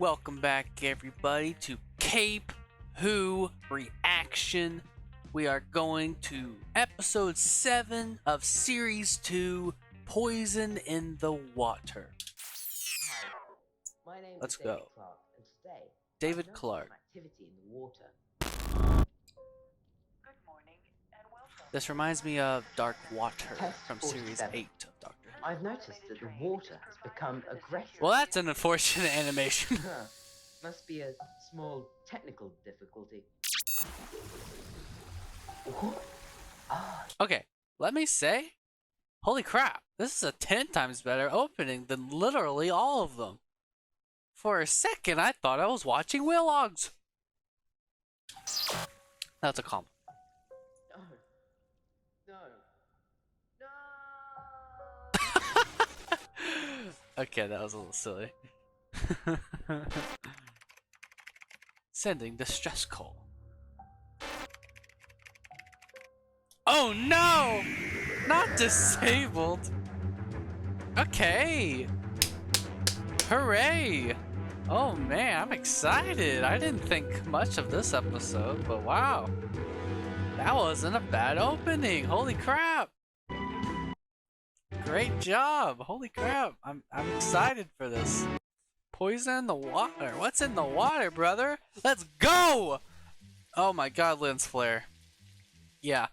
Welcome back, everybody, to Cape Who Reaction. We are going to episode 7 of series 2, Poison in the Water. Hi, my name Let's is David go. Clark, and today David I've noticed Clark. some activity in the water. Good morning and welcome. This reminds me of Dark Water Test from series 47. 8 of Doctor Who. I've noticed that the water has become aggressive. Well, that's an unfortunate animation. Huh, must be a small technical difficulty. What? Ah, Okay, let me say, holy crap, this is a 10 times better opening than literally all of them. For a second, I thought I was watching Willogs. That's a compliment. no. No! Okay, that was a little silly. Sending distress call. Oh no! Not disabled! Okay! Hooray! Oh man, I'm excited! I didn't think much of this episode, but wow. That wasn't a bad opening! Holy crap! Great job! Holy crap! I'm excited for this. Poison in the water. What's in the water, brother? Let's go! Oh my god, lens flare. Yeah.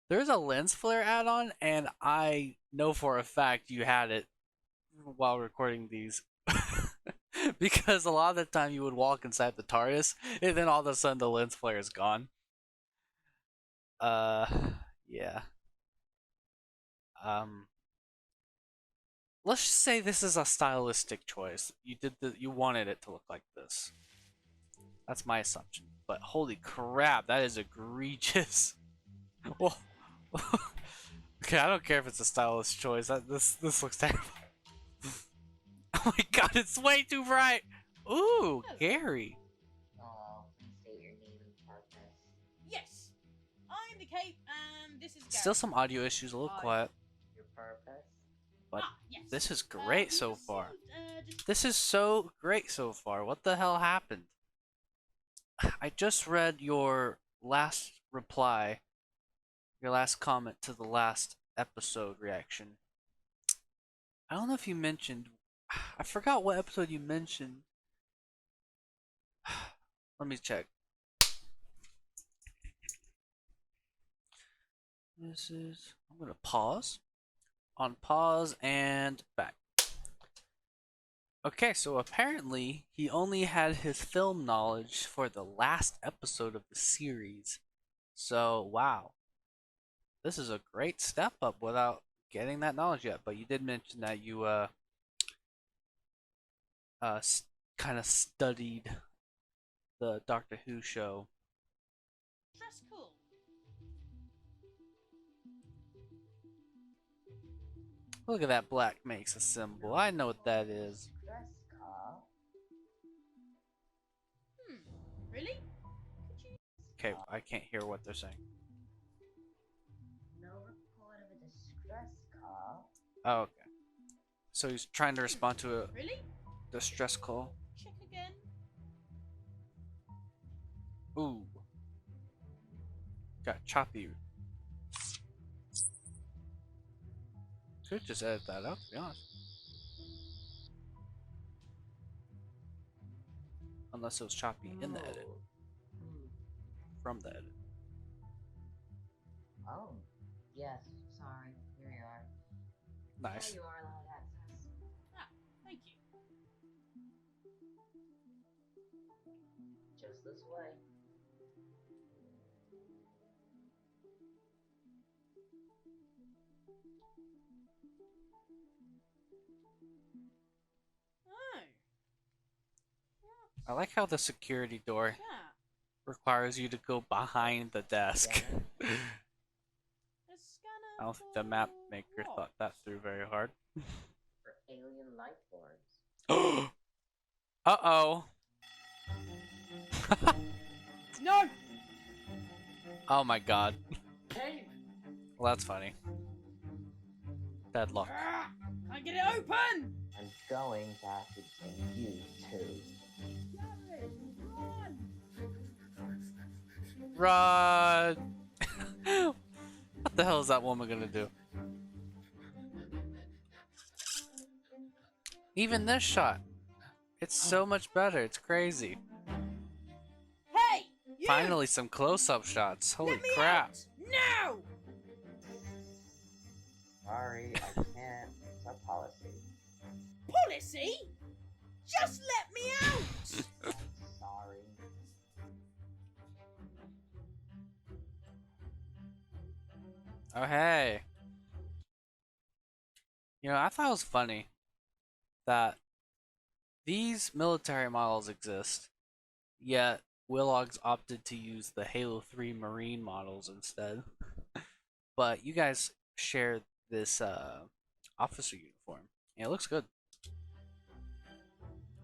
There's a lens flare add-on, and I know for a fact you had it while recording these. Because a lot of the time you would walk inside the TARDIS, and then all of a sudden the lens flare is gone. Yeah. Let's just say this is a stylistic choice. You wanted it to look like this. That's my assumption. But holy crap, that is egregious. Well, okay, I don't care if it's a stylish choice. This looks terrible. Oh my god, it's way too bright. Ooh, Gary. Oh, please state your name and purpose. Yes, I'm the Cape, and this is Gary. Still some audio issues, a little quiet. Your purpose? But yes. this is great We so received, far. just- This is so great so far. What the hell happened? I just read your last reply, your last comment to the last episode reaction. I don't know if you mentioned, I forgot what episode you mentioned. Let me check. This is, I'm gonna pause. On pause and back. Okay, so apparently he only had his film knowledge for the last episode of the series. So, wow. This is a great step up without getting that knowledge yet. But you did mention that you kind of studied the Doctor Who show. That's cool. Look at that black makes a symbol. I know what that is. Dress car? Really? Could you? Okay, I can't hear what they're saying. No report of a distress call? Oh, okay. So he's trying to respond to a Really? distress call. Check again. Ooh. Got choppy. Could just edit that out, to be honest. Unless it was choppy in the edit. From the edit. Oh, yes, sorry. Here you are. Nice. Now you are allowed access. Ah, thank you. Just this way. Oh. I like how the security door Yeah. requires you to go behind the desk. A scanner. I don't think the map for maker what? thought that through very hard. For alien life forms. Uh-oh. No. Oh my god. Hey! Well, that's funny. Deadlock. Ah, can't get it open. I'm going to have to take you too. Run! What the hell is that woman gonna do? Even this shot, it's so much better. It's crazy. Hey! You! Finally, some close-up shots. Holy Let me crap! out! No! Sorry, I can't. It's our policy. Policy? Just let me out! Sorry. Oh hey. You know, I thought it was funny that these military models exist, yet Willogs opted to use the Halo 3 Marine models instead. But you guys share this officer uniform, and it looks good.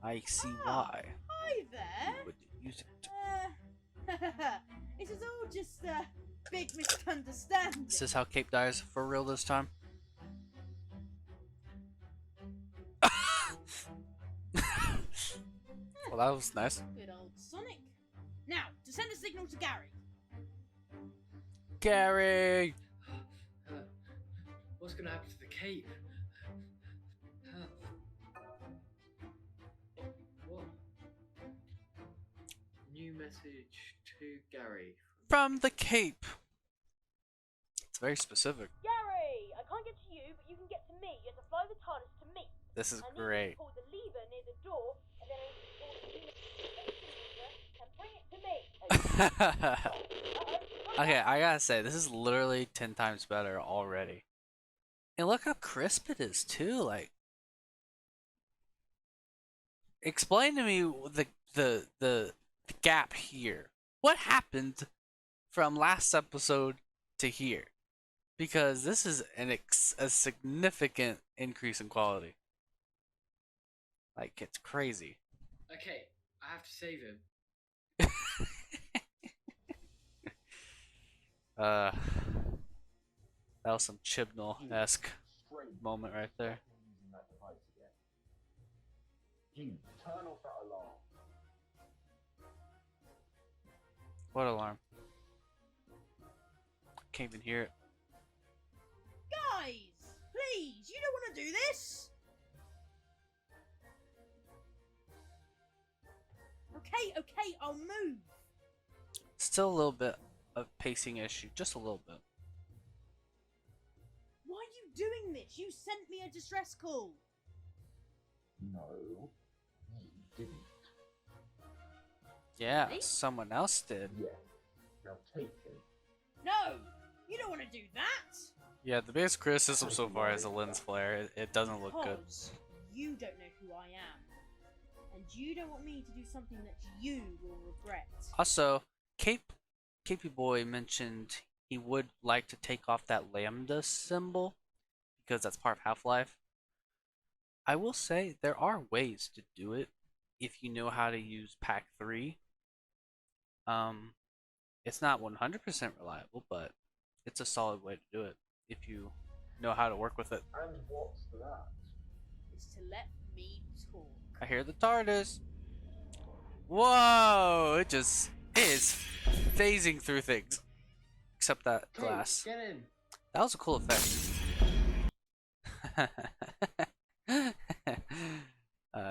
I see why Hi you there! would use it. This is all just a big misunderstanding. Is this how Cape dies for real this time? Well, that was nice. Good old Sonic. Now, to send a signal to Gary. Gary! What's gonna happen to the cape? What? New message to Gary. From the Cape. It's very specific. Gary, I can't get to you, but you can get to me. You have to fly the TARDIS to me. This is I need great. you to pull the lever near the door, and then I need to pull the lever and bring it to me. Okay, I gotta say, this is literally 10 times better already. And look how crisp it is, too. Like, explain to me the gap here. What happened from last episode to here? Because this is a significant increase in quality. Like, it's crazy. Okay, I have to save him. That was some Chibnall-esque moment right there. Turn off that alarm. What alarm? Can't even hear it. Guys, please, you don't want to do this. Okay, I'll move. Still a little bit of pacing issue, just a little bit. Why are you doing this? You sent me a distress call. No, you didn't. Yeah, Me? someone else did. Yeah. Now take him. No, you don't want to do that. Yeah, the biggest criticism so far is the lens flare. It doesn't look good. Because you don't know who I am. And you don't want me to do something that you will regret. Also, Capey Boy mentioned he would like to take off that lambda symbol because that's part of Half-Life. I will say there are ways to do it if you know how to use Pack 3. It's not 100% reliable, but it's a solid way to do it if you know how to work with it. And what's that? It's to let me talk. I hear the TARDIS. Whoa! It is phasing through things, except that Hey, glass. get in. That was a cool effect.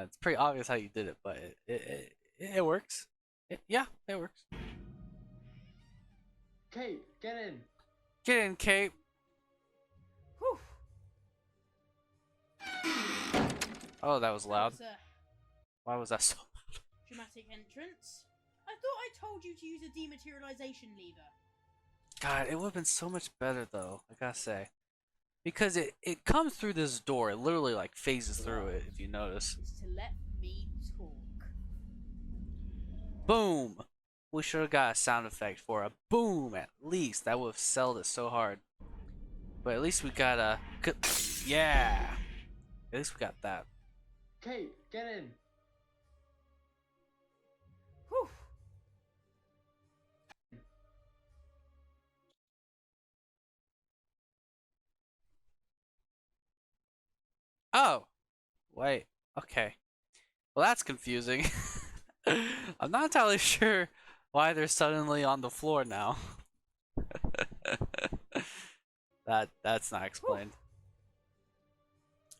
It's pretty obvious how you did it, but it works. Yeah, it works. Kate, get in. Get in, Cape. Whew. Oh, that was loud. That was a Why was that so? dramatic entrance. I thought I told you to use a dematerialization lever. God, it would have been so much better though. I gotta say, because it comes through this door. It literally like phases through it. If you notice. It's to let me talk. Boom. We should have got a sound effect for a boom at least. That would have sold it so hard. But at least we got a good. Yeah. At least we got that. Kate, get in. Whew. Oh. Wait. Okay. Well, that's confusing. I'm not entirely sure why they're suddenly on the floor now. That's not explained.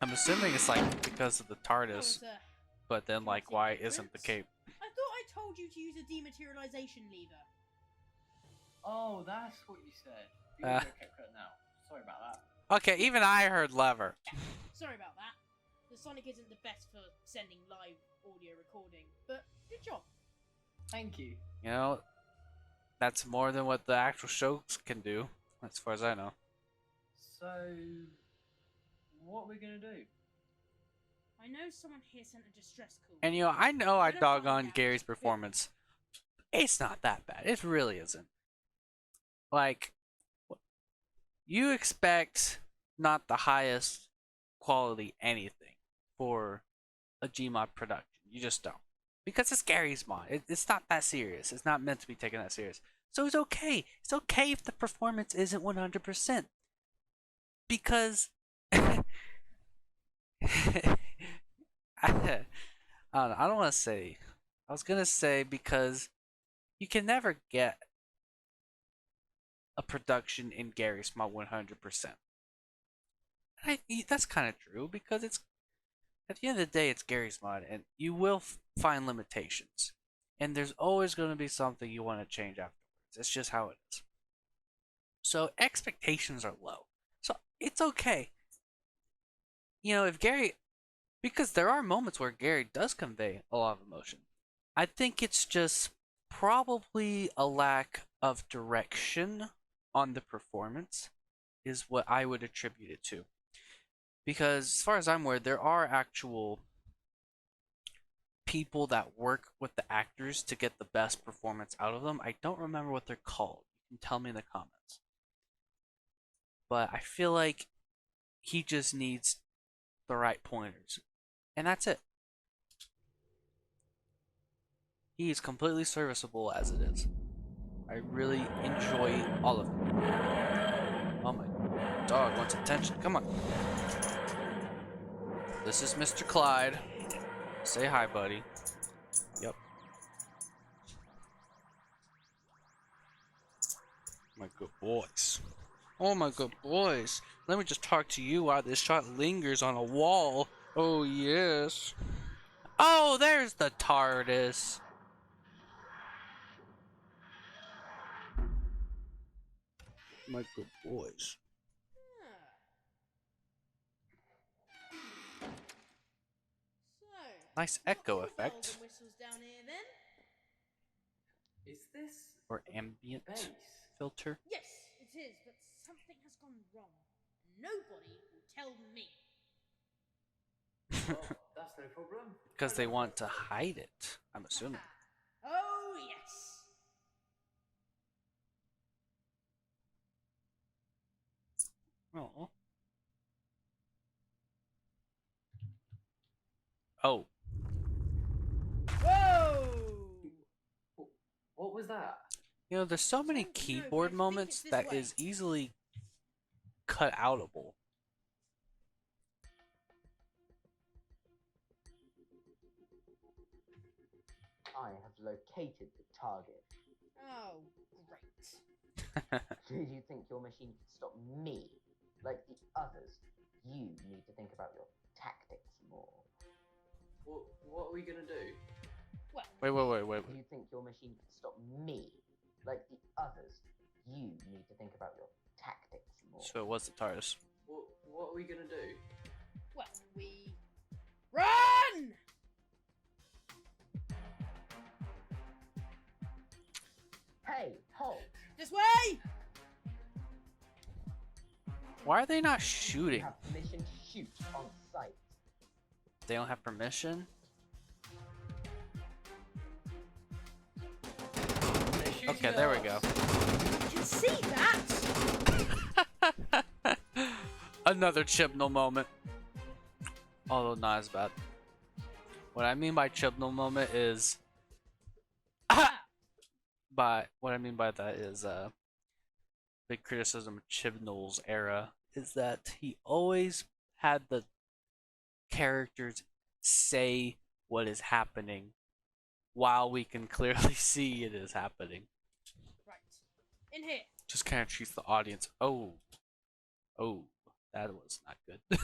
I'm assuming it's like because of the That TARDIS, was, but then like why isn't the cape? I thought I told you to use a dematerialization lever. Oh, that's what you said. You Uh. kept cutting out. Sorry about that. Okay, even I heard lever. Sorry about that. The Sonic isn't the best for sending live audio recording, but good job. Thank you. You know, that's more than what the actual shows can do, as far as I know. So, what are we gonna do? I know someone here sent a distress call. And you know I Gonna dog find on out. Gary's performance. It's not that bad. It really isn't. Like, you expect not the highest quality anything for a Gmod production. You just don't. Because it's Gary's mod. It's not that serious. It's not meant to be taken that serious. So it's okay. It's okay if the performance isn't 100%. Because I don't know. I don't want to say. I was gonna say because you can never get a production in Gary's mod 100%. That's kind of true because it's at the end of the day it's Gary's mod and you will find limitations, and there's always going to be something you want to change afterwards. It's just how it is. So expectations are low. So it's okay. You know, if Gary, because there are moments where Gary does convey a lot of emotion. I think it's just probably a lack of direction on the performance is what I would attribute it to. Because as far as I'm aware, there are actual people that work with the actors to get the best performance out of them. I don't remember what they're called. You can tell me in the comments. But I feel like he just needs the right pointers. And that's it. He is completely serviceable as it is. I really enjoy all of it. Oh my dog wants attention. Come on. This is Mr. Clyde. Say hi, buddy. Yep. My good boys. Oh my good boys. Let me just talk to you while this shot lingers on a wall. Oh yes. Oh, there's the TARDIS. My good boys. So, Nice we've got echo all the bells effect. and whistles down here then. Is this Or ambient base? filter. Yes, it is, but something has gone wrong. Nobody will tell me. Well, that's no problem. Because they want to hide it, I'm assuming. Oh, yes. Oh. Oh. Whoa! What was that? You know, there's so many Don't know, keyboard but I think moments it's this that way. is easily cut outable. I have located the target. Oh, great. Do you think your machine can stop me? Like the others, you need to think about your tactics more. What are we gonna do? Well, Wait. Do you think your machine can stop me? Like the others, you need to think about your tactics more. So it was the TARDIS. What are we gonna do? well, we run! Hey, halt! This way! Why are they not You shooting? have permission to shoot on sight. They don't have permission? They're shooting Okay, at there we us. go. You can see that! Another Chibnall moment. Although not as bad. What I mean by Chibnall moment is what I mean by that is big criticism of Chibnall's era is that he always had the characters say what is happening while we can clearly see it is happening. Right. In here. Just kind of treats the audience. Oh, that was not good.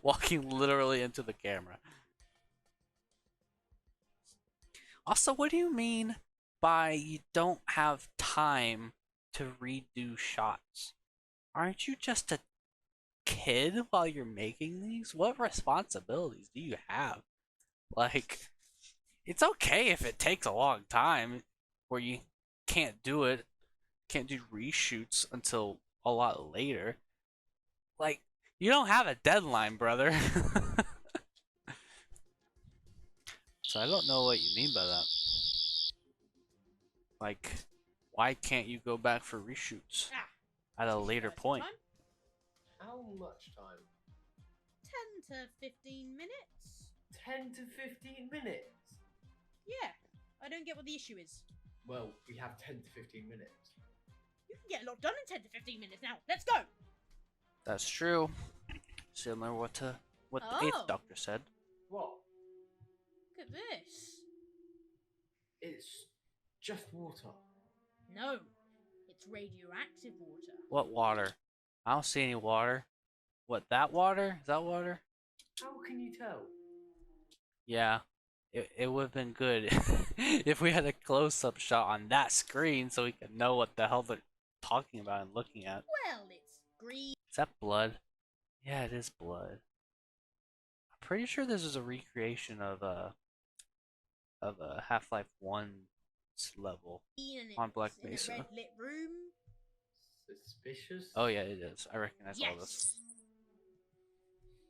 Walking literally into the camera. Also, what do you mean by you don't have time to redo shots? Aren't you just a kid while you're making these? What responsibilities do you have? Like, it's okay if it takes a long time where you can't do reshoots until a lot later. Like, you don't have a deadline, brother. So I don't know what you mean by that. Like, why can't you go back for reshoots at a later point? Time? How much time? 10 to 15 minutes. 10 to 15 minutes? Yeah. I don't get what the issue is. Well, we have 10 to 15 minutes. You can get a lot done in 10 to 15 minutes now. Let's go. That's true. Similar what the Oh. 8th Doctor said. What? Look at this. It's just water. No. It's radioactive water. What water? I don't see any water. What, that water? Is that water? How can you tell? Yeah. It would have been good if we had a close-up shot on that screen so we could know what the hell they're talking about and looking at. Well, it's green. Is that blood? Yeah, it is blood. I'm pretty sure this is a recreation of a Half-Life 1's level. And On Black it's in a Mesa. red lit room. Suspicious? Oh yeah, it is. I recognize all this.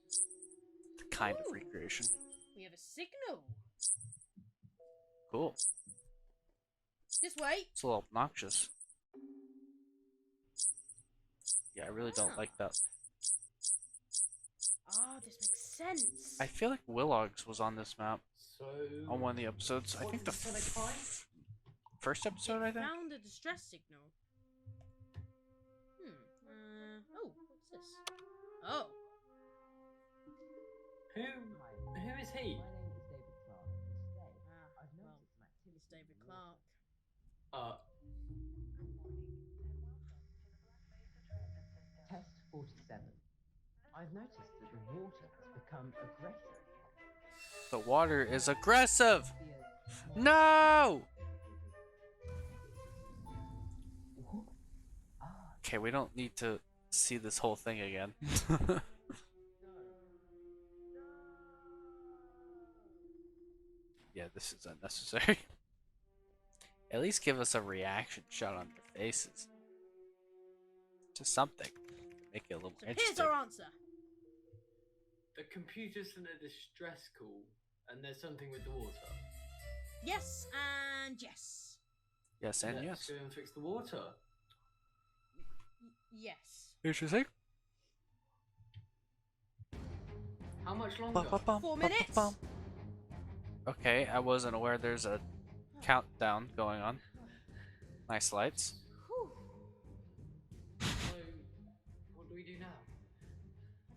Yes. Kind of Ooh. recreation. We have a signal. Cool. This way. It's a little obnoxious. Yeah, I really don't like that. Ah, this makes sense. I feel like Willogs was on this map So... on one of the episodes. I what think the did Sonic find? first episode, I think. Found a distress signal. Oh, what's this? Oh. Who is he? My name is David Clark, and today Ah, I've well, noticed some activity. it's David Clark. Test 47. I've noticed that the water has become aggressive. The water is aggressive. Be a small- No. What? Ah, Okay, we don't need to see this whole thing again. Yeah, this is unnecessary. At least give us a reaction shot on their faces. Just something. Make it a little So more here's interesting. our answer. The computer sent a distress call, and there's something with the water. Yes and yes. Yes and Let's yes. go and fix the water. Yes. Interesting. How much longer? 4 minutes. Okay, I wasn't aware there's a countdown going on. Nice lights. Whew. So, what do we do now?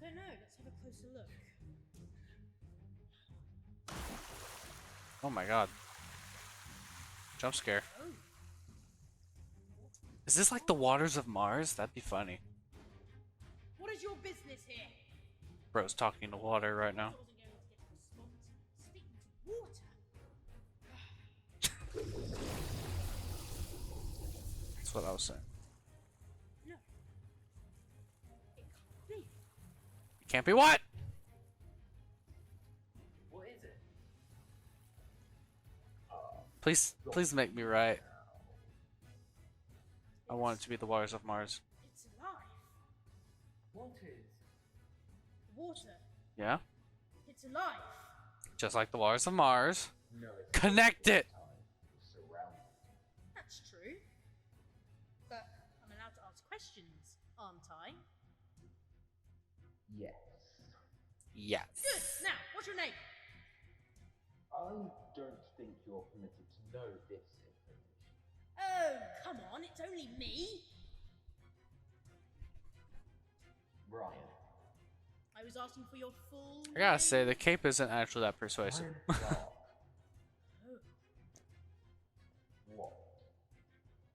I don't know. Let's have a closer look. Oh my god. Jump scare. Oh. Is this like the waters of Mars? That'd be funny. What is your business here? Bro's talking to water right now. I wasn't going to get a response. Speaking to water. That's what I was saying. No. It can't be. It can't be what? What is it? Please make me right. I want it to be the waters of Mars. It's alive. What is? Water. Yeah? It's alive. Just like the waters of Mars. No, it's Connect it! surrounded. That's true. But I'm allowed to ask questions, aren't I? yes. Yes. Good. Now, what's your name? I don't think you're permitted to know this information. Oh, come on. It's only me. Ryan. I was asking for your full I gotta name. say, the cape isn't actually that persuasive. Ryan Clark.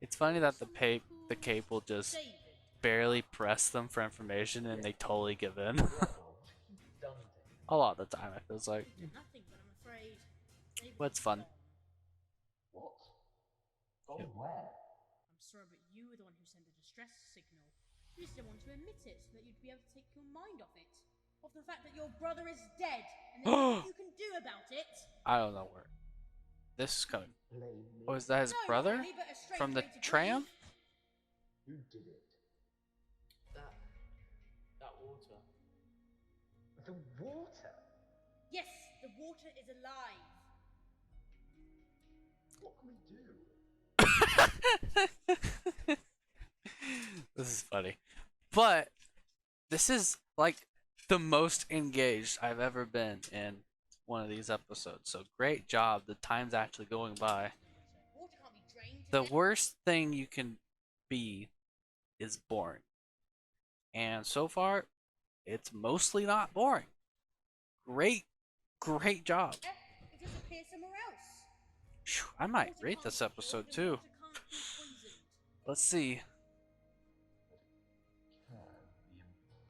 It's funny that the cape will just David. barely press them for information and they totally give in. Well, you've done it. A lot of the time, it feels like. Nothing, but I'm afraid. David But it's is fun. gone. What? Gone Yep. where? I'm sorry, but you were the one who sent the distress signal. You just didn't want to admit it so that you'd be able to take your mind off it. Off the fact that your brother is dead and there's nothing you can do about it. I don't know where this is coming. Blame me. Oh, is that his No, not brother? really, but a strange From the way to tram? grieve. Who did it? That water. The water? Yes, the water is alive. What can we do? This is funny. But this is like the most engaged I've ever been in one of these episodes. So great job. The time's actually going by. Water can't be drained. The can it? worst thing you can be is boring. And so far, it's mostly not boring. Great job. It disappear somewhere else. Phew, I might Water rate can't this be episode boiled and too. water can't be poisoned. Let's see. Can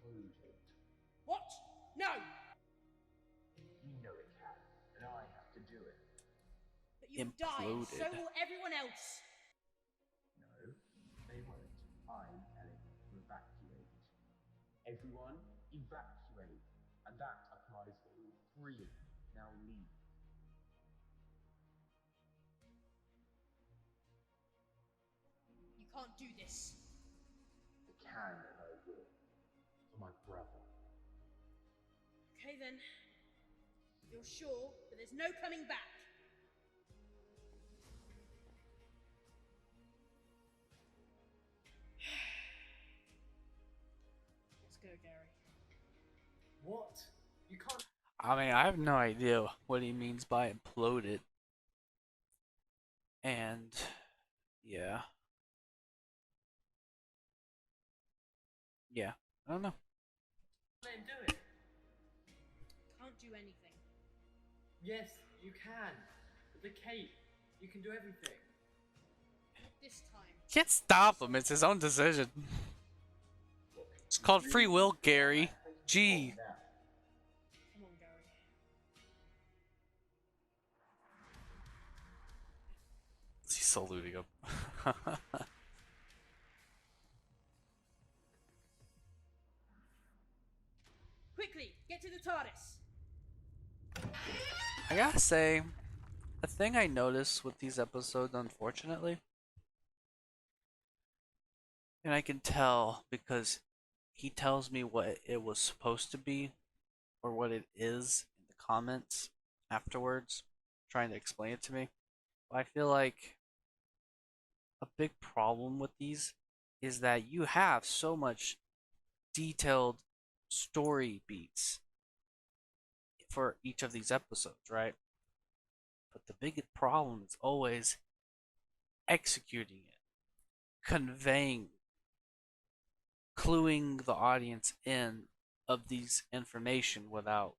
be imploded. What? No! You know it can, and I have to do it. But you've died, so Imploded. will everyone else. No, they won't. I'm telling them to evacuate. Everyone, evacuate. And that applies to all three of you. Now leave. You can't do this. I can and I will. For my brother. Okay then. You're sure that there's no coming back? Let's go, Gary. What? You can't. I mean, I have no idea what he means by imploded. And yeah. Yeah, I don't know. Let him do it. Can't do anything. Yes, you can. With the cape, you can do everything. Not this time. Can't stop him, it's his own decision. It's called free will, Gary. Gee. Now, Come on, Gary. He's saluting him. Quickly, get to the TARDIS. I gotta say, a thing I notice with these episodes, unfortunately, and I can tell because he tells me what it was supposed to be or what it is in the comments afterwards, trying to explain it to me. But I feel like a big problem with these is that you have so much detailed story beats for each of these episodes, right? But the biggest problem is always executing it, conveying, cluing the audience in of these information without,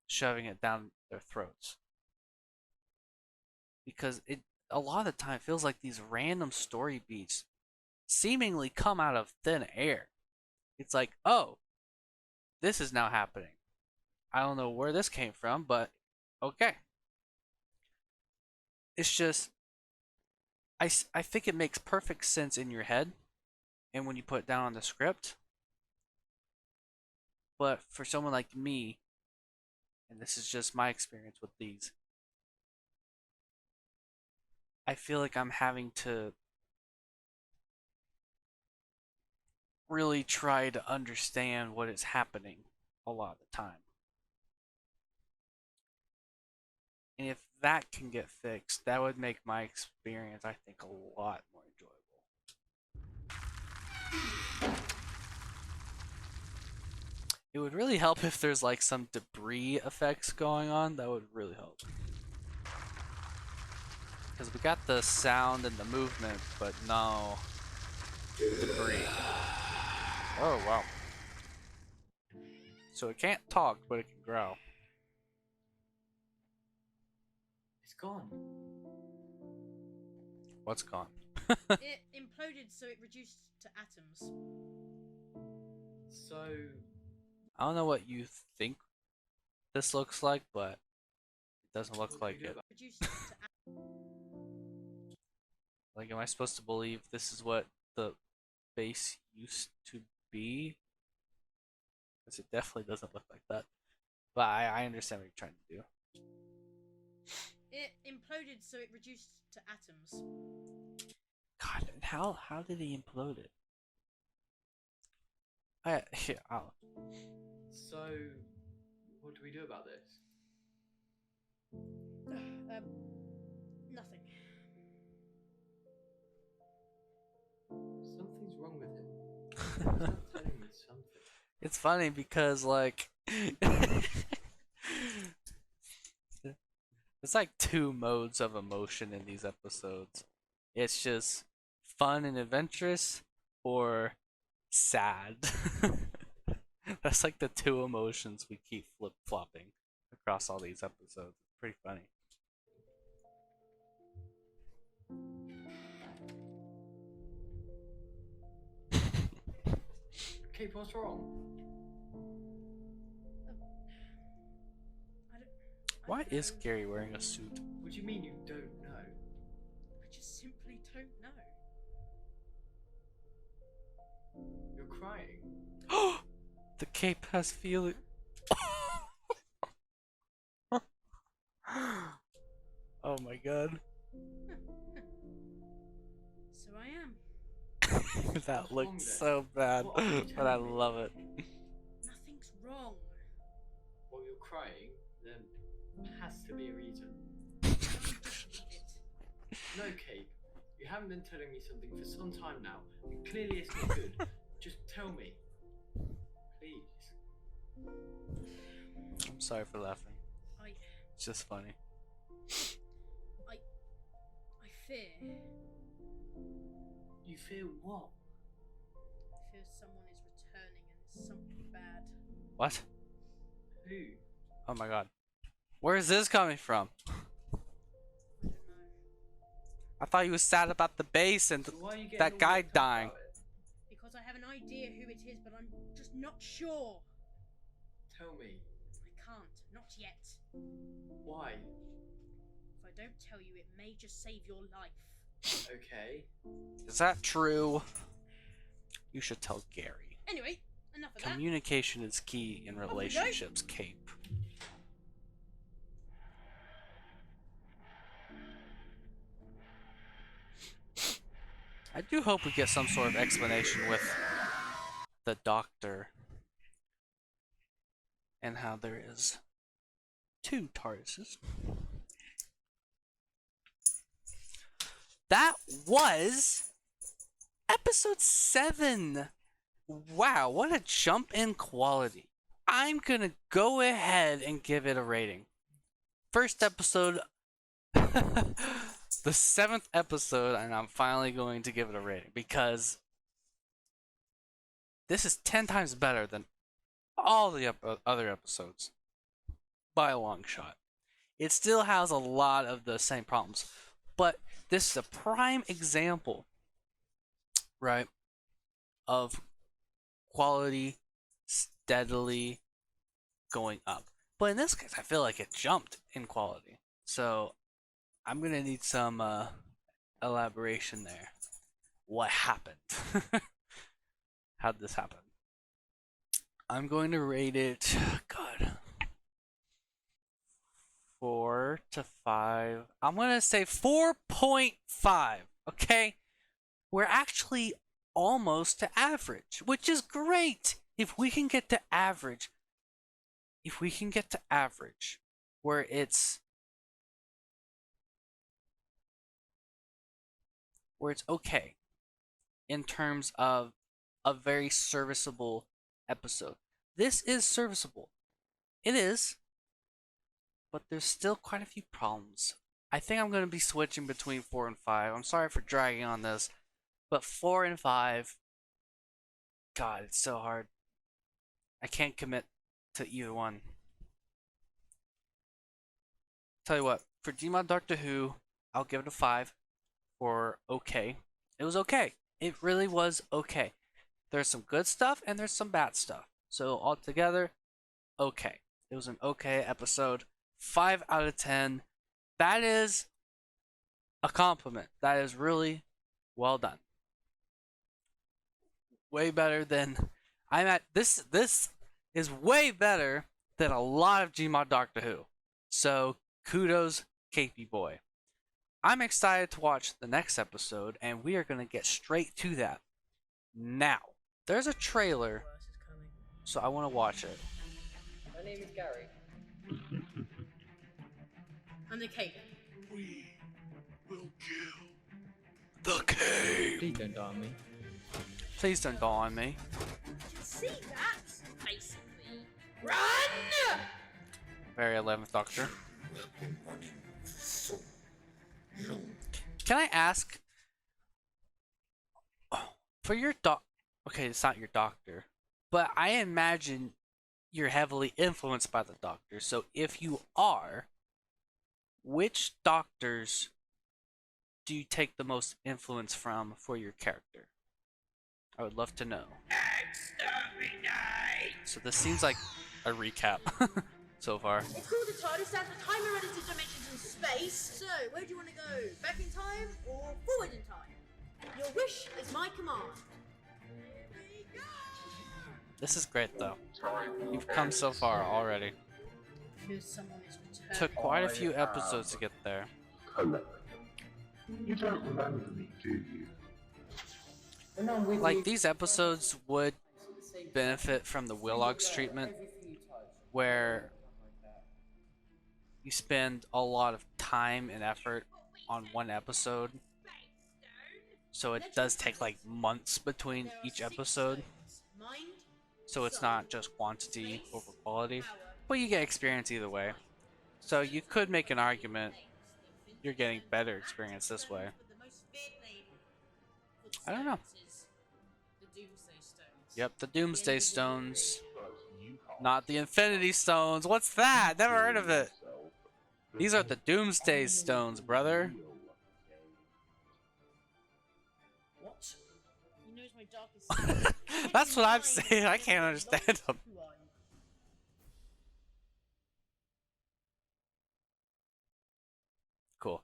shoving it down their throats. Because it a lot of the time feels like these random story beats seemingly come out of thin air. It's like, oh, this is now happening. I don't know where this came from, but okay. It's just, I think it makes perfect sense in your head and when you put it down on the script. But for someone like me, and this is just my experience with these, I feel like I'm having to really try to understand what is happening a lot of the time. And if that can get fixed, that would make my experience, I think, a lot more enjoyable. It would really help if there's like some debris effects going on. That would really help. Because we got the sound and the movement, but no debris. Oh, wow. So it can't talk, but it can growl. It's gone. What's gone? It imploded, so it reduced to atoms. So, I don't know what you think this looks like, but it doesn't what look do we like do it. about Reduced to Like, am I supposed to believe this is what the base used to be? Because it definitely doesn't look like that. But I understand what you're trying to do. It imploded, so it reduced to atoms. God, and how did he implode it? Here, So, what do we do about this? Nothing. Something's wrong with him. He's not telling me something. It's funny because, like, it's like two modes of emotion in these episodes. It's just fun and adventurous, or sad. That's like the two emotions we keep flip-flopping across all these episodes. It's pretty funny. Kate, what's wrong? I don't. Why don't is know. Gary wearing a suit? What do you mean you don't know? I just simply don't know. You're crying. The cape has feeling. Oh my god. So I am. That What's wrong looks then? so bad, What are you but I telling me? love it. Nothing's wrong. Well, you're crying, then there has to be a reason. Just leave it. No, Kate, you haven't been telling me something for some time now, and clearly it's not good. Just tell me. Please. I'm sorry for laughing. I It's just funny. fear. You fear what? I fear someone is returning and it's something bad. What? Who? Oh my god. Where is this coming from? I don't know. I thought you was sad about the base and So why are you getting that all guy worked up dying. about it? Because I have an idea who it is, but I'm just not sure. Tell me. I can't. Not yet. Why? If I don't tell you, it may just save your life. Okay. Is that true? You should tell Gary. Anyway, enough of that. Communication is key in relationships, Cape. I do hope we get some sort of explanation with the doctor and how there is two TARDISes. That was episode 7. Wow, what a jump in quality. I'm gonna go ahead and give it a rating. First episode, the 7th episode, and I'm finally going to give it a rating because this is 10 times better than all the other episodes by a long shot. It still has a lot of the same problems, but this is a prime example, right, of quality steadily going up. But in this case, I feel like it jumped in quality. So I'm gonna need some elaboration there. What happened? How'd this happen? I'm going to rate it, God, 4 to 5. I'm gonna say 4.5. Okay, we're actually almost to average, which is great. If we can get to average, where it's okay in terms of a very serviceable episode. This is serviceable. It is, but there's still quite a few problems. I think I'm going to be switching between 4 and 5. I'm sorry for dragging on this, but 4 and 5, God, it's so hard. I can't commit to either one. Tell you what, for Digimon Doctor Who, I'll give it a 5 for okay. It was okay. It really was okay. There's some good stuff and there's some bad stuff. So altogether, okay. It was an okay episode. 5 out of 10. That is a compliment. That is really well done. Way better than I'm at. This is way better than a lot of Gmod Doctor Who. So kudos, KP Boy. I'm excited to watch the next episode, and we are gonna get straight to that. Now, there's a trailer, Worse is coming. so I want to watch it. My name is Gary. I'm the cape. We will kill the cave. Please don't die on me. Please don't go on me. See that? Basically. Run! Very 11th Doctor. Can I ask, for your okay, it's not your doctor, but I imagine you're heavily influenced by the doctor. So if you are, which doctors do you take the most influence from for your character? I would love to know. So this seems like a recap so far. It's called the TARDIS, stands for Time and Relative Dimensions in Space. So, where do you want to go? Back in time or forward in time? Your wish is my command. Here we go! This is great though. You've come so far already. Because someone is returned. Took quite a few episodes to get there. Hello. You don't remember me, do you? Like, these episodes would benefit from the Willox treatment, where you spend a lot of time and effort on one episode, so it does take like months between each episode, so it's not just quantity over quality, but you get experience either way. So you could make an argument you're getting better experience this way. I don't know. Yep, the Doomsday Stones. Not the Infinity Stones. What's that? Never heard of it. These are the Doomsday Stones, brother. What? He knows my darkest secret. That's what I'm saying. I can't understand them. Who are you? Cool.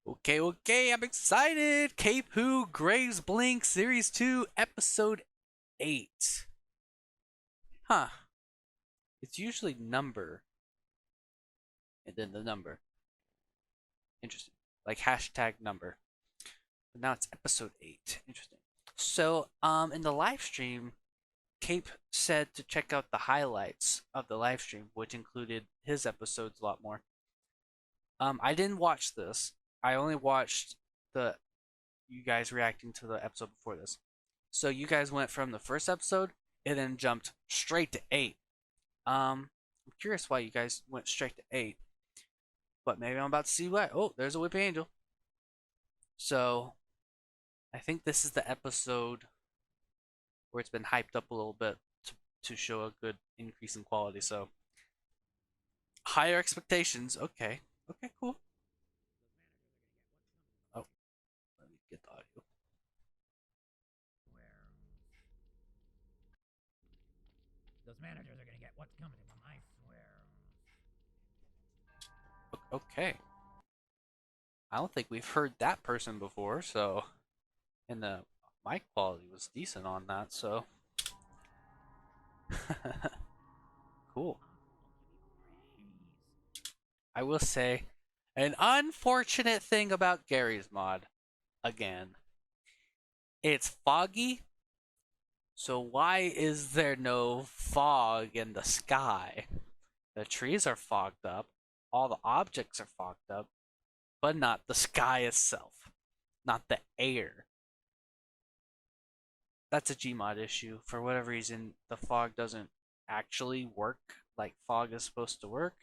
Okay, I'm excited. Cape Who, Graves Blink, Series 2, Episode 8. Huh. It's usually number. And then the number. Interesting. Like hashtag number. But now it's Episode 8. Interesting. So, in the live stream, Cape said to check out the highlights of the live stream, which included his episodes a lot more. I didn't watch this. I only watched you guys reacting to the episode before this. So you guys went from the first episode and then jumped straight to 8. I'm curious why you guys went straight to 8. But maybe I'm about to see why. Oh, there's a Whipping Angel. So I think this is the episode where it's been hyped up a little bit to show a good increase in quality. So higher expectations. Okay, cool. Oh, let me get the audio. Those managers are gonna get what's coming to them, I swear. Okay. I don't think we've heard that person before, so and the mic quality was decent on that, so cool. I will say an unfortunate thing about Gary's mod, again, it's foggy. So why is there no fog in the sky? The trees are fogged up, all the objects are fogged up, but not the sky itself, not the air. That's a Gmod issue. For whatever reason, the fog doesn't actually work like fog is supposed to work.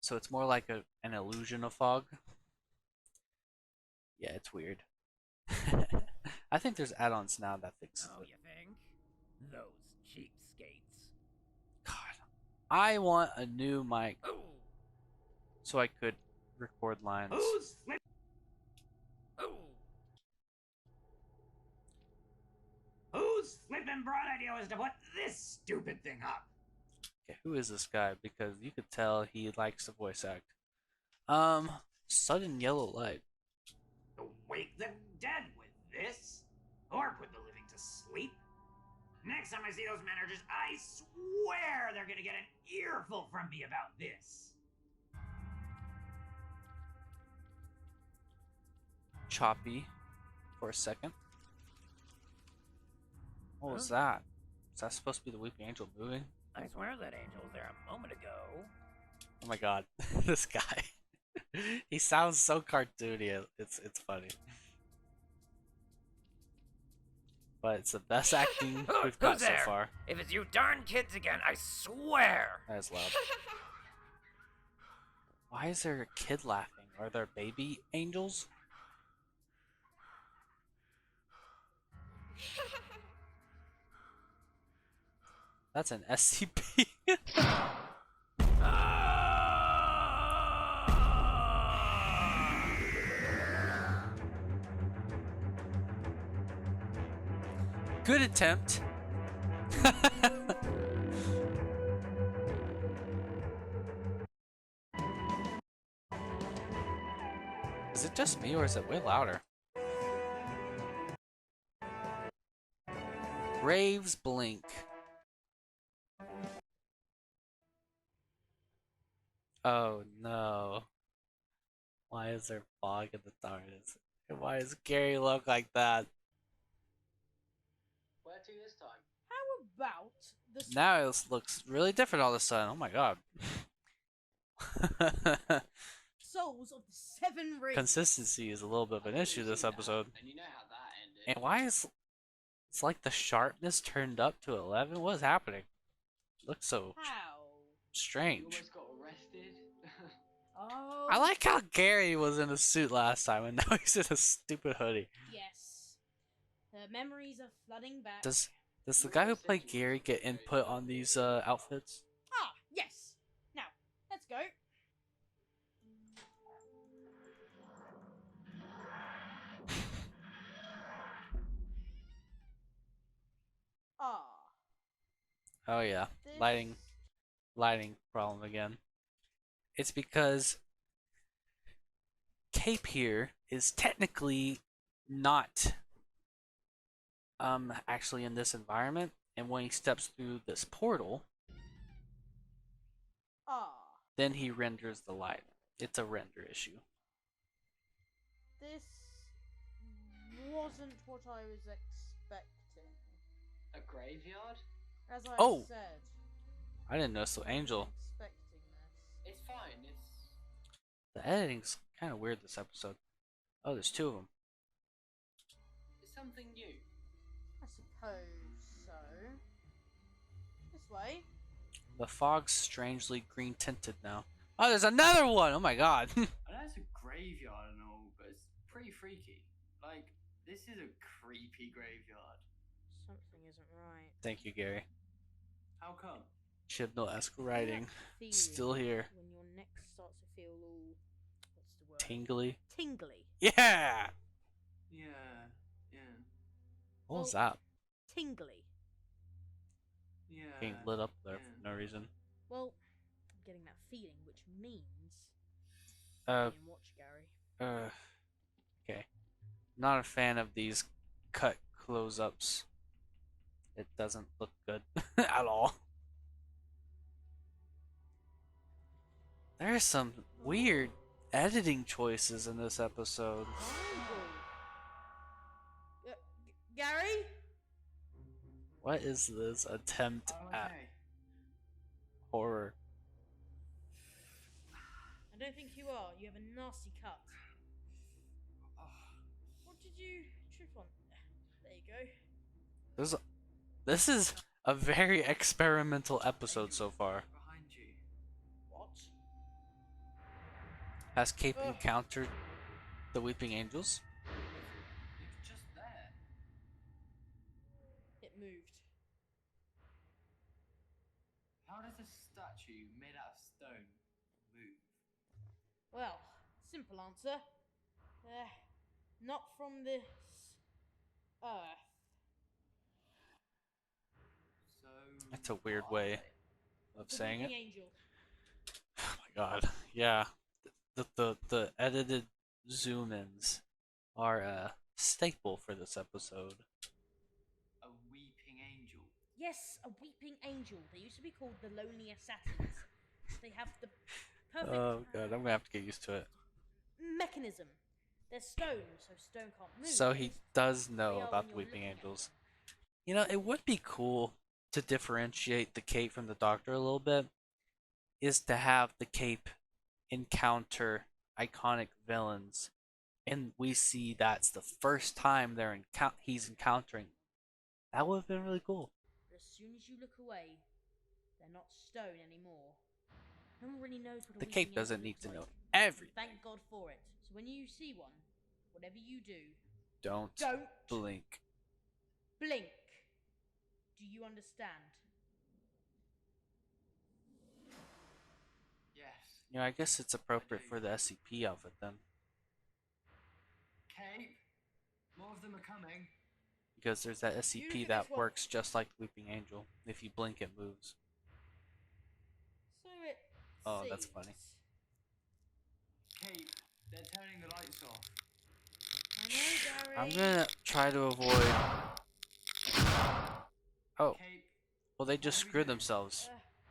So it's more like an illusion of fog. Yeah, it's weird. I think there's add-ons now that fix it. Oh, you think? Those cheapskates. God, I want a new mic Ooh. so I could record lines. been bright idea was to put this stupid thing up. Okay, who is this guy? Because you could tell he likes to voice act. Sudden yellow light. To wake the dead with this? Or put the living to sleep? Next time I see those managers, I swear they're gonna get an earful from me about this. Choppy for a second. What was that? Is that supposed to be the Weeping Angel moving? I swear that angel was there a moment ago. Oh my god, this guy. He sounds so cartoony. It's funny. But it's the best acting we've got Who's so there? far. If it's you darn kids again, I swear! That is loud. Why is there a kid laughing? Are there baby angels? That's an SCP. Good attempt. Is it just me or is it way louder? Graves blink. Oh no. Why is there fog in the darkness? And why does Gary look like that? Where to this time? How about the Now it looks really different all of a sudden. Oh my god. souls of the seven rings? Consistency is a little bit of an issue this episode. And you know how that ended. And why is it's like the sharpness turned up to 11? What is happening? It looks so How? You strange. almost got arrested. Oh. I like how Gary was in a suit last time and now he's in a stupid hoodie. Yes. The memories are flooding back. Does the guy who played Gary get input on these outfits? Ah, yes. Now, let's go. Ah. Oh yeah, This... lighting problem again. It's because Cape here is technically not actually in this environment, and when he steps through this portal, Ah. then he renders the light. It's a render issue. This wasn't what I was expecting. A graveyard? As I Oh! said, I didn't know so Angel. expecting this. It's fine. It's The editing's kind of weird this episode. Oh, there's two of them. something new. I suppose so. This way. The fog's strangely green tinted now. Oh, there's another one! Oh my god. I know it's a graveyard and all, but it's pretty freaky. Like, this is a creepy graveyard. Something isn't right. Thank you, Gary. How come? Chibnall-esque writing. That Still feeling here. When your neck starts to feel all, what's the word? Tingly. Tingly. Yeah! Yeah. What was that? Tingly. Yeah. Being lit up there for no reason. Well, I'm getting that feeling, which means Uh, being watched, Gary. Okay. Not a fan of these cut close-ups. It doesn't look good at all. There's some weird editing choices in this episode. Gary? What is this attempt Oh, at okay. horror? I don't think you are. You have a nasty cut. Oh, What did you trip on? There you go. This is a very experimental episode so far. behind you. What? Has Cape Ugh. encountered the Weeping Angels? It's just there. It moved. How does a statue made out of stone move? Well, simple answer. Not from this earth. That's a weird way of The saying it. Weeping Angel. Oh my god. Yeah. The edited zoom ins are a staple for this episode. A weeping angel. Yes, a weeping angel. They used to be called the Lonely Assassins. They have the perfect Oh god, I'm gonna have to get used to it. mechanism. They're stone, so stone can't move. So he does They know are about when the you're Weeping looking at Angels. You know, it would be cool to differentiate the cape from the Doctor a little bit, is to have the cape encounter iconic villains, and we see that's the first time he's encountering. That would have been really cool. But as soon as you look away, they're not stone anymore. No one really knows what a The weeping cape angel doesn't need looks to like. know And everything. thank God for it. So when you see one, whatever you do, Don't don't blink. blink. Do you understand? Yes. You know, I guess it's appropriate for the SCP outfit then, Cape. More of them are coming. because there's that look SCP at that this one. works just like the Weeping Angel. If you blink, it moves. So it Oh, that's funny. seems. Cape. They're turning the lights off. I know, Gary. I'm gonna try to avoid. Oh, Cape. well, they just What do we screwed do? themselves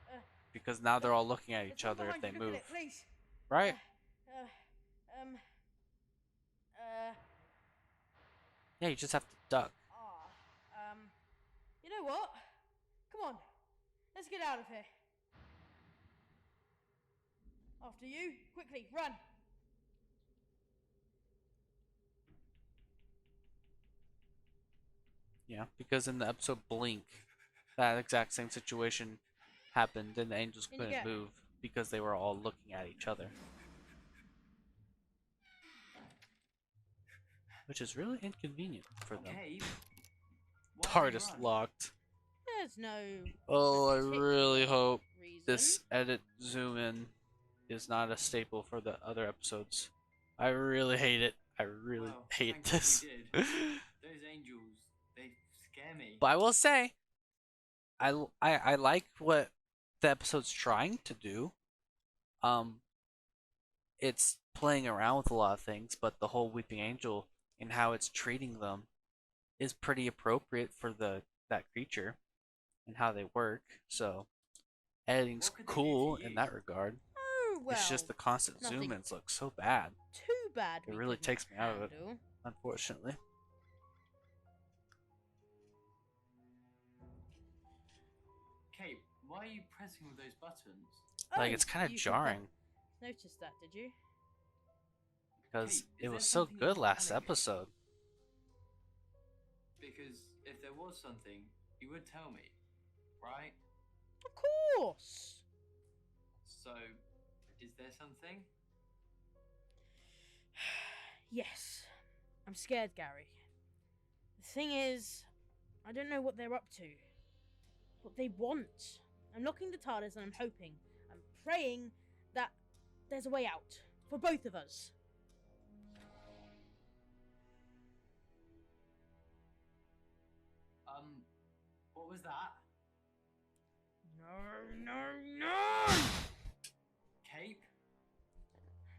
Uh, because now they're all looking at there's each one other if behind they you. Look move. at it, please. Right? Yeah, you just have to duck. You know what? Come on, let's get out of here. After you, quickly, run. Yeah, because in the episode Blink, that exact same situation happened and the angels In you couldn't go. move because they were all looking at each other. Which is really inconvenient for them. Cape. Why do you TARDIS run? locked. There's no. Oh, I particular really hope reason. this edit zoom in is not a staple for the other episodes. I really hate it. I really Well, hate thank God this. we did. Those angels, they scare me. But I will say, I like what the episode's trying to do. It's playing around with a lot of things, but the whole Weeping Angel and how it's treating them is pretty appropriate for that creature and how they work. So editing's What could they do cool to in you? that regard. Oh well. It's just the constant nothing zoom-ins look so bad. Too bad. It we really couldn't takes me out of it, handle. unfortunately. Cape, why are you pressing all those buttons? Like, Oh, it's kind of you jarring Noticed that, did you? because Kate, is it there was so something you're good not last telling me? episode. Because if there was something, you would tell me, right? Of course. So, is there something? Yes. I'm scared, Gary. The thing is, I don't know what they're up to. What they want. I'm locking the TARDIS and I'm hoping, I'm praying that there's a way out. For both of us. What was that? No! Cape?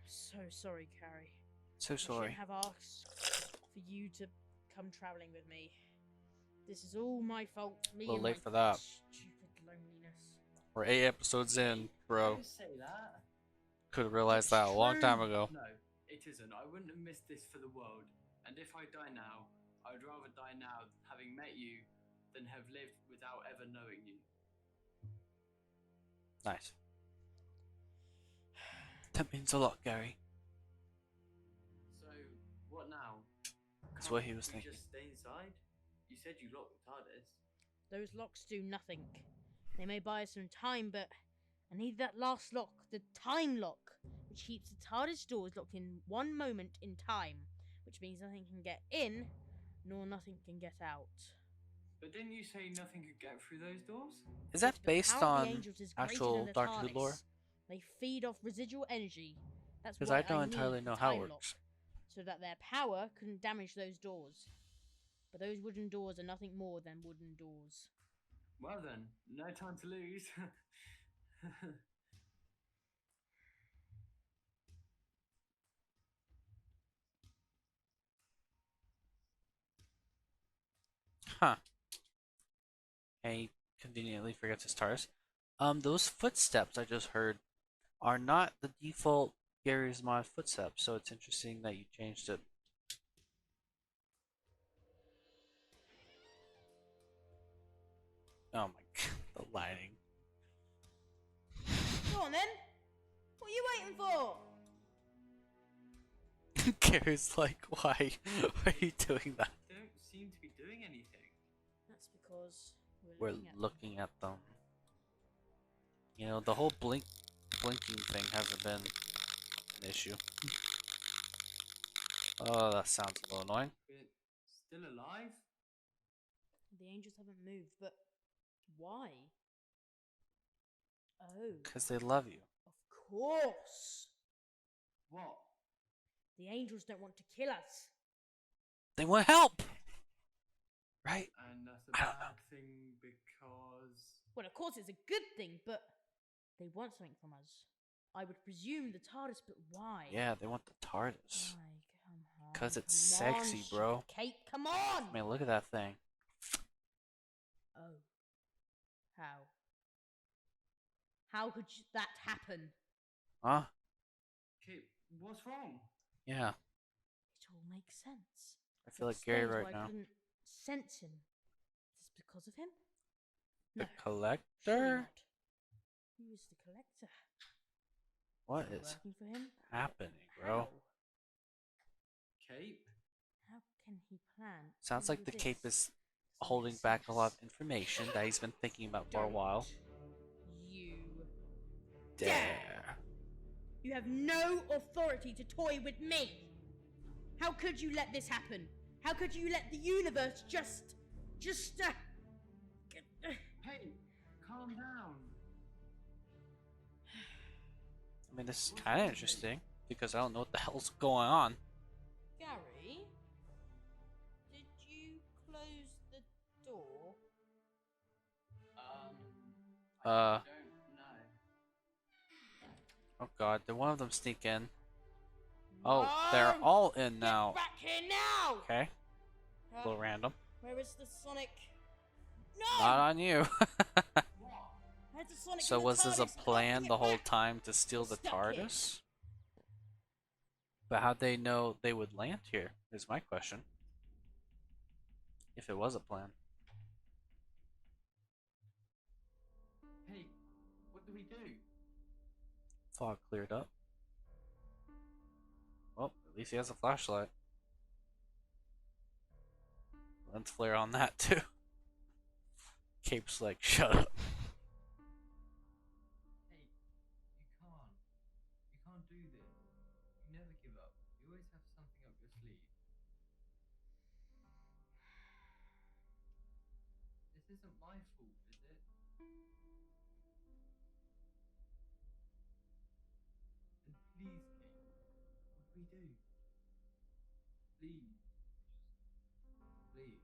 So sorry, Carrie. So I sorry. shouldn't have asked for you to come traveling with me. This is all my fault. Me Little and late my for that. stupid loneliness. We're 8 episodes in, bro. Don't say that. Could have realized that a long time ago. No, it isn't. I wouldn't have missed this for the world. And if I die now, I would rather die now having met you than have lived without ever knowing you. Nice. That means a lot, Gary. So, what now? That's what he was we thinking. Just stay inside? You said you locked the TARDIS. Those locks do nothing. They may buy us some time, but I need that last lock, the time lock, which keeps the TARDIS doors locked in one moment in time, which means nothing can get in, nor nothing can get out. But didn't you say nothing could get through those doors? Is that Yes, but the based power of the on angels is greater actual than the Doctor Who TARDIS. lore? They feed off residual energy. That's Because why I don't need entirely the know how it time works. lock, so that their power couldn't damage those doors. But those wooden doors are nothing more than wooden doors. Well then, no time to lose. Huh. He conveniently forgets his TARDIS. Those footsteps I just heard are not the default Gary's Mod footsteps, so it's interesting that you changed it. Oh my god, the lighting. Go on then. What are you waiting for? Gary's like, why are you doing that? Don't seem to be doing anything. That's because We're looking at them. You know, the whole blinking thing hasn't been an issue. Oh, that sounds a little annoying. We're still alive? The angels haven't moved, but why? Oh, Because they love you. of course. What? The angels don't want to kill us. They want help! Right? And that's a I don't bad thing because. Well, of course it's a good thing, but they want something from us. I would presume the TARDIS, but why? Yeah, they want the TARDIS. Why? Come on. 'Cause it's come on, sexy, bro. Kate, come on! I mean, look at that thing. Oh. How? How could that happen? Huh? Okay, what's wrong? Yeah. It all makes sense. I feel That like Gary explains right why I now. couldn't sense him. Is this because of him? The No, surely collector? not. Who is the collector? What Are you is working for him? happening, bro? How? Cape? How can he plan? Sounds all like the of cape this? is Doesn't holding make back a lot of sense. information that he's been thinking about for a Don't while. You Dare. You have no authority to toy with me! How could you let this happen? How could you let the universe just... Hey, calm down. I mean, this is kind of interesting because I don't know what the hell's going on. Gary? Did you close the door? Uh. I don't know. Oh god, did one of them sneak in? Oh, Mom! they're all in now. Get back here now! Okay, a little random. Where is the Sonic? No! Not on you. Where's the Sonic So and the was this a TARDIS? I can't plan get the whole back! time to steal the Stuck here. TARDIS? But how'd they know they would land here, is my question. If it was a plan. Hey, what do we do? Fog cleared up. Well, at least he has a flashlight. Lens flare on that too. Cape's like, shut up. Hey, you can't do this. You never give up. You always have something up your sleeve. This isn't my fault, is it? And please, Kate, what do we do? Please. Please.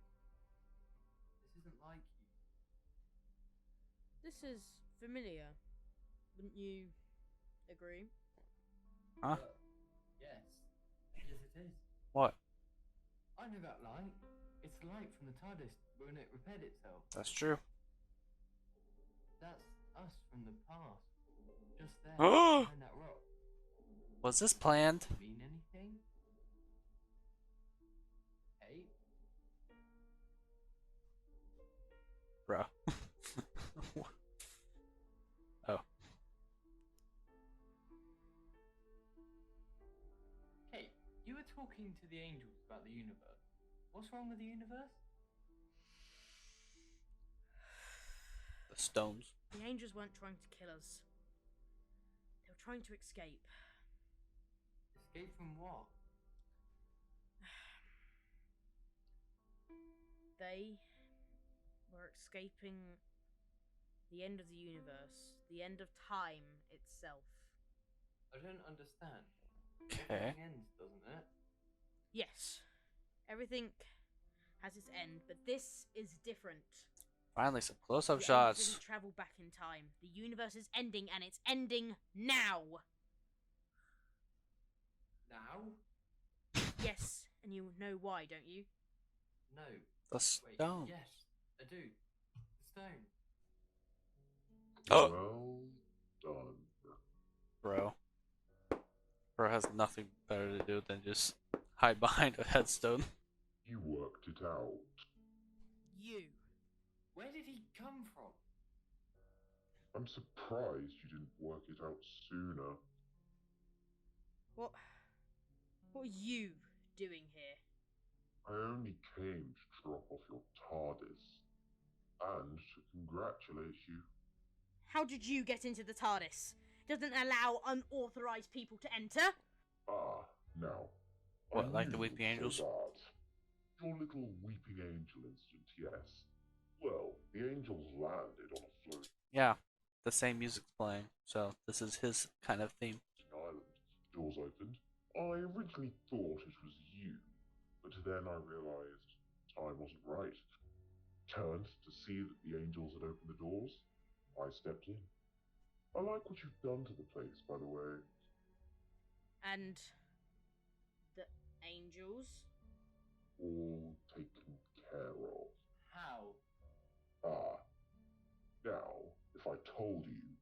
This isn't like you. This is familiar. Wouldn't you agree? Huh? Yes. Yes, it is. What? I know that light. It's the light from the TARDIS when it repaired itself. That's true. That's us from the past. Just there, Oh! behind that rock. Was this planned? Mean anything? Hey? Bro. Oh. Hey, you were talking to the angels about the universe. What's wrong with the universe? The stones. The angels weren't trying to kill us. They were trying to escape. Escape from what? They were escaping the end of the universe, the end of time itself. I don't understand. Okay. Everything ends, doesn't it? Yes, everything has its end, but this is different. Finally, some close-up The Angel shots. didn't travel back in time. The universe is ending, and it's ending now. Now? Yes, and you know why, don't you? No. The Wait. stone. Yes, I do. The stone. Oh, Well done. bro. Bro has nothing better to do than just hide behind a headstone. You worked it out. You. Where did he come from? I'm surprised you didn't work it out sooner. What are you doing here? I only came to drop off your TARDIS and to congratulate you. How did you get into the TARDIS? Doesn't allow unauthorized people to enter? Ah, now. What, I like the knew Weeping you'd say Angels? that. Your little Weeping Angel incident, yes. Well, the angels landed on a floating Yeah, the same music's playing, so this is his kind of theme. island. Doors opened. I originally thought it was you, but then I realized time wasn't right. Turned to see that the angels had opened the doors. I stepped in. I like what you've done to the place, by the way. And the angels? All taken care of. How? Ah. Now, if I told you,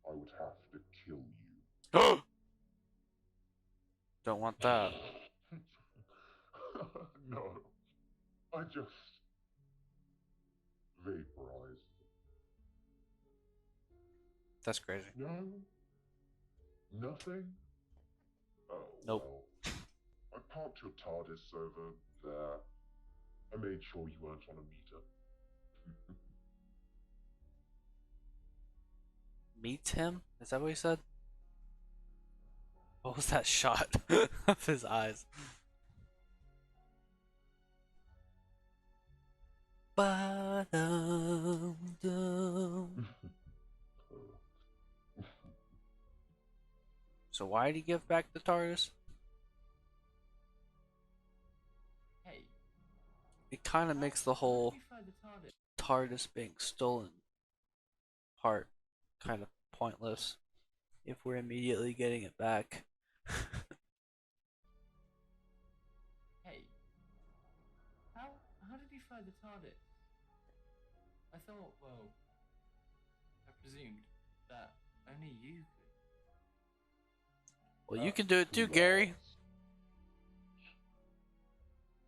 I would have to kill you. Don't want that. No. I just vaporized. That's crazy. No? Nothing? Oh, Nope. well. I parked your TARDIS over there. I made sure you weren't on a meter. Meet him? Is that what he said? What was that shot of his eyes? Ba-dum-dum. So why did he give back the TARDIS? Hey. It kind of makes the whole How did you find the TARDIS? TARDIS being stolen part kind of pointless if we're immediately getting it back. Hey. How did you find the TARDIS? I thought, well, I presumed that only you could. Well, you can do it too, Gary.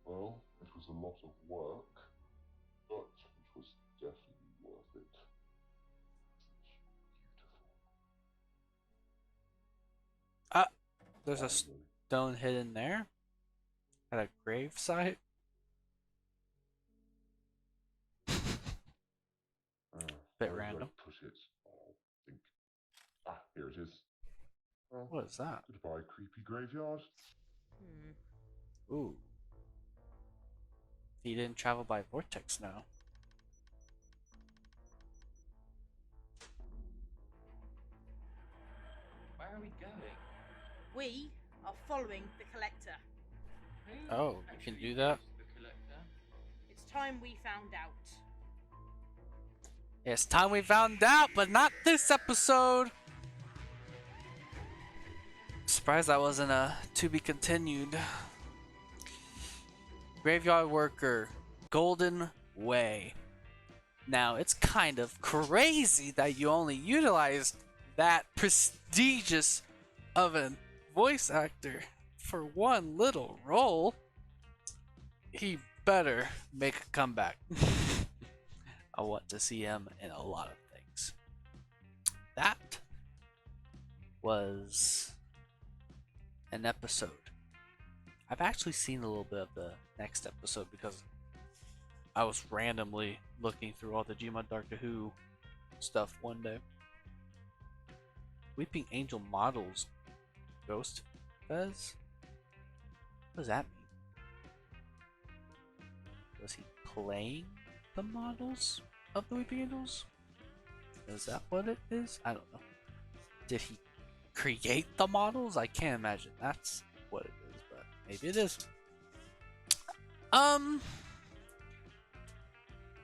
Well, it was a lot of work, but it was definitely worth it. Beautiful. There's a stone hidden there at a grave site. Bit random. Put it. I'll think. Ah, here it is. What is that? Goodbye, creepy graveyard. Ooh. He didn't travel by vortex now. Where are we going? We are following the Collector. Who Oh, you can actually do that? is The Collector? It's time we found out. It's time we found out, but not this episode. Surprised that wasn't a to be continued. Graveyard Worker, Golden Way. Now, it's kind of crazy that you only utilized that prestigious of a voice actor for one little role. He better make a comeback. I want to see him in a lot of things. That was an episode. I've actually seen a little bit of the next episode because I was randomly looking through all the Gmod Doctor Who stuff one day. Weeping Angel models. Ghost Fez? What does that mean? Was he playing the models of the Weeping Angels? Is that what it is? I don't know. Did he create the models? I can't imagine that's what it is, but maybe it is.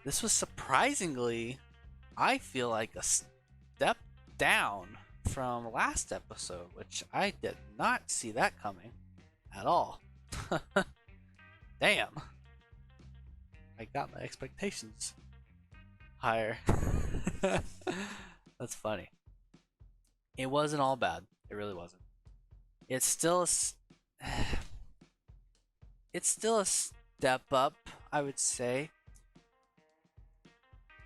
this was surprisingly, I feel like a step down from last episode, which I did not see that coming at all. Damn. I got my expectations higher. That's funny. It wasn't all bad. It really wasn't. It's still it's still a step up, I would say,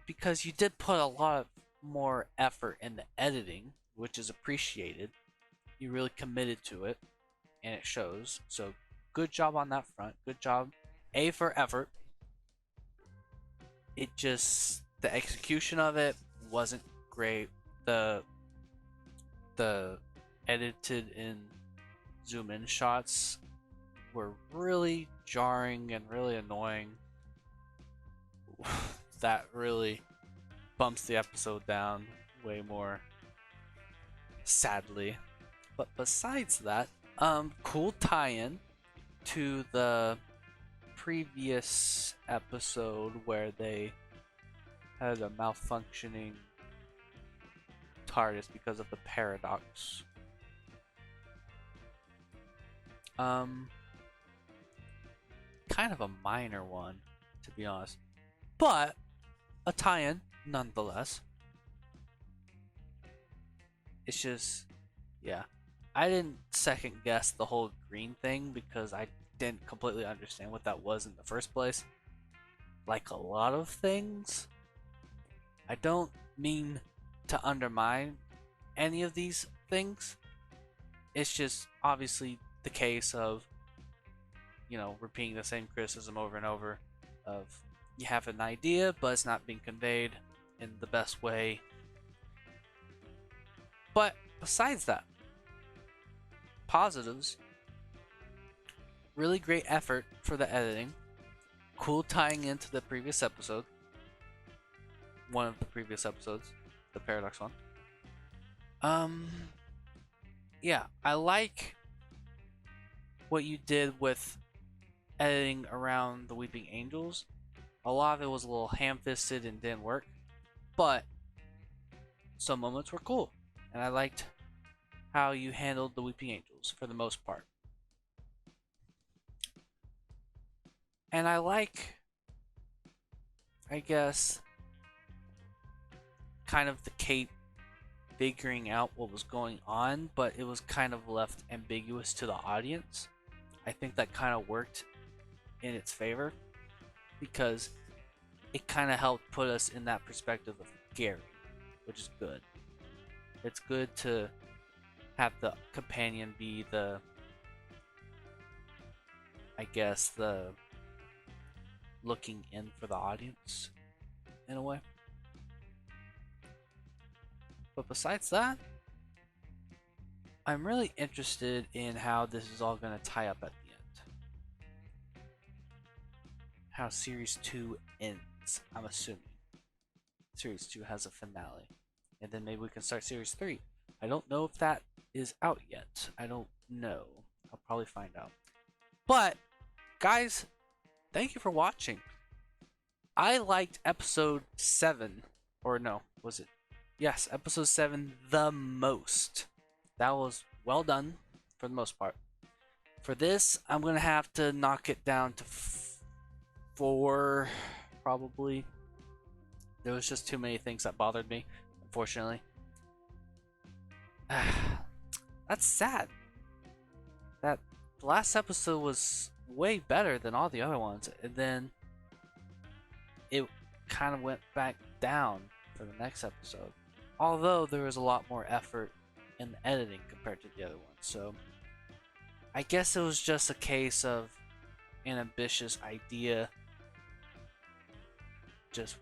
because you did put a lot more effort in the editing, which is appreciated. You really committed to it, and it shows. So good job on that front. Good job. A for effort. It just, the execution of it wasn't great. The edited in zoom in shots were really jarring and really annoying. That really bumps the episode down way more, sadly. But besides that, cool tie-in to the previous episode where they had a malfunctioning TARDIS because of the paradox. Kind of a minor one, to be honest, but a tie-in nonetheless. It's just, yeah, I didn't second guess the whole green thing because I didn't completely understand what that was in the first place. Like a lot of things, I don't mean to undermine any of these things. It's just obviously the case of, you know, repeating the same criticism over and over of you have an idea but it's not being conveyed in the best way. But besides that, positives: really great effort for the editing, cool tying into the previous episode, one of the previous episodes, the Paradox one. Yeah, I like what you did with editing around the Weeping Angels. A lot of it was a little ham-fisted and didn't work, but some moments were cool, and I liked how you handled the Weeping Angels for the most part. And I like, I guess, kind of the Kate figuring out what was going on, but it was kind of left ambiguous to the audience. I think that kind of worked in its favor because it kind of helped put us in that perspective of Gary, which is good. It's good to have the companion be the, I guess, the looking in for the audience in a way. But besides that, I'm really interested in how this is all going to tie up at the end. How Series 2 ends, I'm assuming. Series 2 has a finale. And then maybe we can start Series 3. I don't know if that is out yet. I don't know. I'll probably find out. But, guys, thank you for watching. I liked episode 7. Or no, was it? Yes, episode 7 the most. That was well done for the most part. For this, I'm going to have to knock it down to 4, probably. There was just too many things that bothered me, unfortunately. That's sad. That last episode was way better than all the other ones, and then it kind of went back down for the next episode. Although there was a lot more effort in the editing compared to the other ones, so I guess it was just a case of an ambitious idea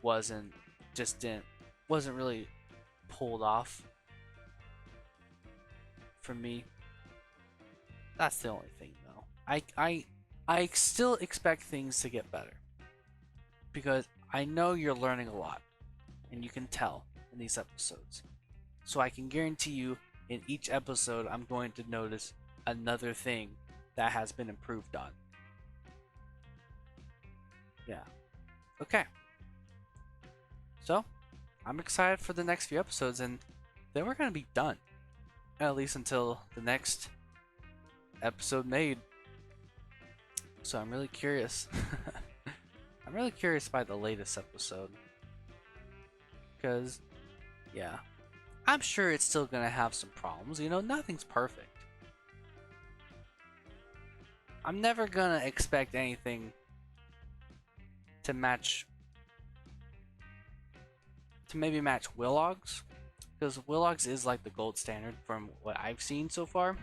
wasn't really pulled off for me. That's the only thing, though. I still expect things to get better because I know you're learning a lot, and you can tell in these episodes. So I can guarantee you, in each episode, I'm going to notice another thing that has been improved on. Yeah. Okay. So, I'm excited for the next few episodes, and then we're going to be done. At least until the next episode made. So I'm really curious. I'm really curious by the latest episode. Because, yeah, I'm sure it's still going to have some problems. You know, nothing's perfect. I'm never going to expect anything to match, to maybe match Willogs. Because Willogs is like the gold standard from what I've seen so far.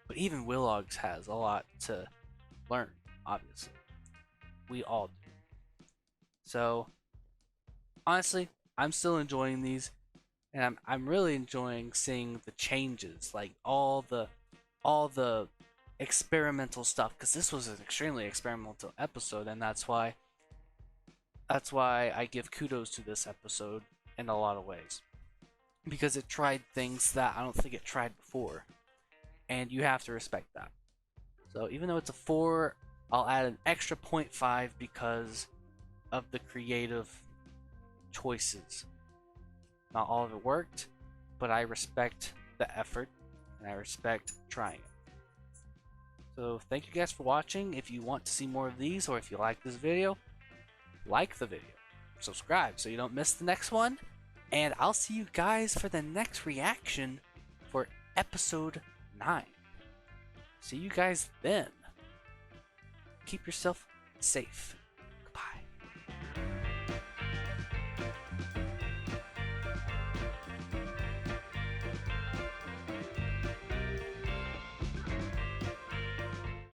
But even Willogs has a lot to learn, obviously. We all do. So, honestly, I'm still enjoying these. And I'm really enjoying seeing the changes. Like all the experimental stuff. Because this was an extremely experimental episode. And that's why I give kudos to this episode in a lot of ways. Because it tried things that I don't think it tried before. And you have to respect that. So even though it's a 4, I'll add an extra 0.5 because of the creative choices. Not all of it worked, but I respect the effort and I respect trying it. So thank you guys for watching. If you want to see more of these, or if you like this video, like the video. Subscribe so you don't miss the next one. And I'll see you guys for the next reaction for episode 9. See you guys then. Keep yourself safe.